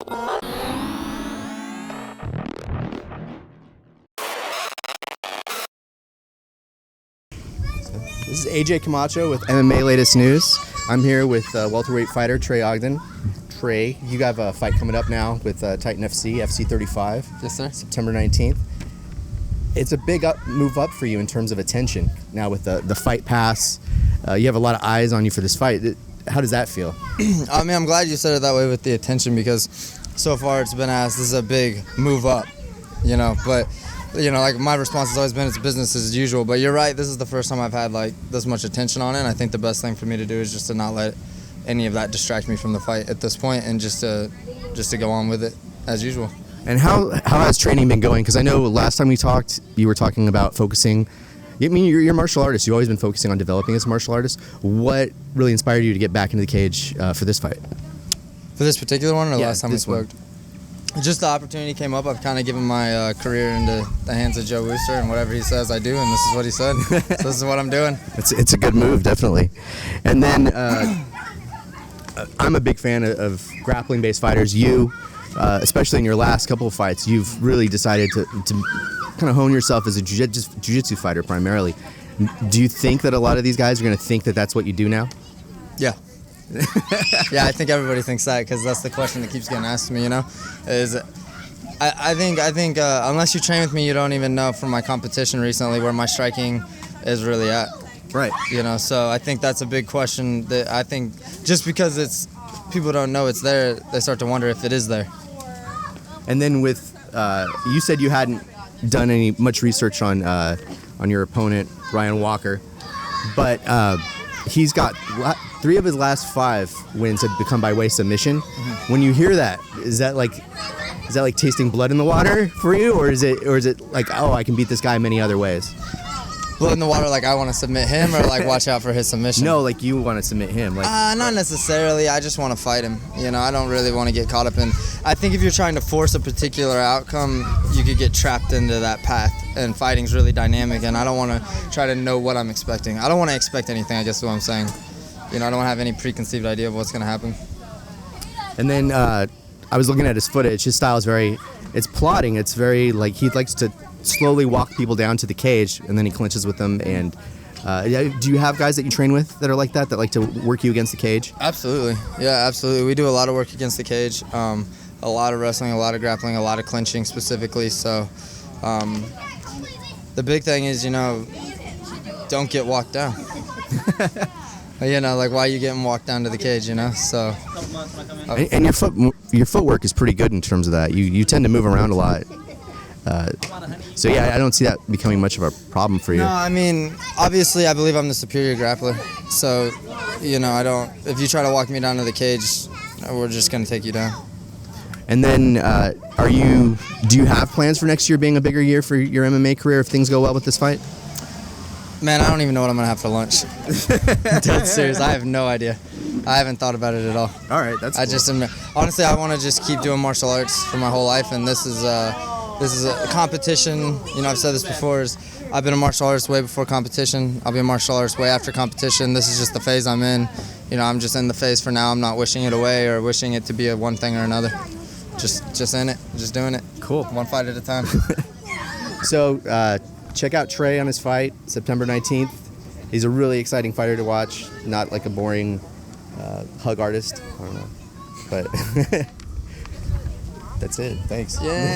This is AJ Camacho with MMA Latest News. I'm here with welterweight fighter Trey Ogden. Trey, you have a fight coming up now with Titan FC 35. Yes, sir. September 19th. It's a big move up for you in terms of attention now with the fight pass. You have a lot of eyes on you for this fight. How does that feel? I mean, I'm glad you said it that way with the attention, because so far it's been asked, this is a big move up, but like my response has always been it's business as usual. But you're right, this is the first time I've had like this much attention on it, and I think the best thing for me to do is just to not let any of that distract me from the fight at this point, and just to go on with it as usual. And how has training been going? Because I know last time we talked, you were talking about focusing. I mean, you're a martial artist. You've always been focusing on developing as a martial artist. What really inspired you to get back into the cage for this fight? For this particular one, or yeah, last time we spoke? Just the opportunity came up. I've kind of given my career into the hands of Joe Wooster, and whatever he says, I do, and this is what he said. So this is what I'm doing. It's a good move, definitely. And then I'm a big fan of grappling-based fighters. You, especially in your last couple of fights, you've really decided to kind of hone yourself as a jiu-jitsu fighter primarily. Do you think that a lot of these guys are going to think that that's what you do now? Yeah. Yeah, I think everybody thinks that, because that's the question that keeps getting asked to me, I think unless you train with me, you don't even know from my competition recently where my striking is really at. Right. So I think that's a big question that I think just because people don't know it's there, they start to wonder if it is there. And then with, you said you hadn't done much research on your opponent, Ryan Walker, but he's got 3 of his last 5 wins have become by way submission. Mm-hmm. When you hear that, is that like tasting blood in the water for you, or is it like, oh, I can beat this guy many other ways? Blood in the water, like I want to submit him, or like watch out for his submission? No, like you want to submit him. Like not necessarily. I just want to fight him. I don't really want to get caught up in. I think if you're trying to force a particular outcome, you could get trapped into that path. And fighting's really dynamic, and I don't want to try to know what I'm expecting. I don't want to expect anything, I guess is what I'm saying. I don't want to have any preconceived idea of what's going to happen. And then I was looking at his footage. His style is it's plotting. It's very like he likes to slowly walk people down to the cage, and then he clinches with them. And do you have guys that you train with that are like that like to work you against the cage? Absolutely. Yeah, absolutely. We do a lot of work against the cage. A lot of wrestling, a lot of grappling, a lot of clinching specifically. So the big thing is, don't get walked down. Like why are you getting walked down to the cage, so. And your footwork is pretty good in terms of that. You tend to move around a lot. So yeah, I don't see that becoming much of a problem for you. No, I mean, obviously I believe I'm the superior grappler. So, if you try to walk me down to the cage, we're just going to take you down. And then do you have plans for next year being a bigger year for your MMA career if things go well with this fight? Man, I don't even know what I'm going to have for lunch. Dead serious. I have no idea. I haven't thought about it at all. All right, that's cool. Honestly, I want to just keep doing martial arts for my whole life, and this is a competition. I've said this before, I've been a martial artist way before competition. I'll be a martial artist way after competition. This is just the phase I'm in. I'm just in the phase for now. I'm not wishing it away or wishing it to be a one thing or another. Just in it, just doing it. Cool. One fight at a time. So check out Trey on his fight, September 19th. He's a really exciting fighter to watch, not like a boring hug artist. I don't know. But that's it. Thanks. Yeah.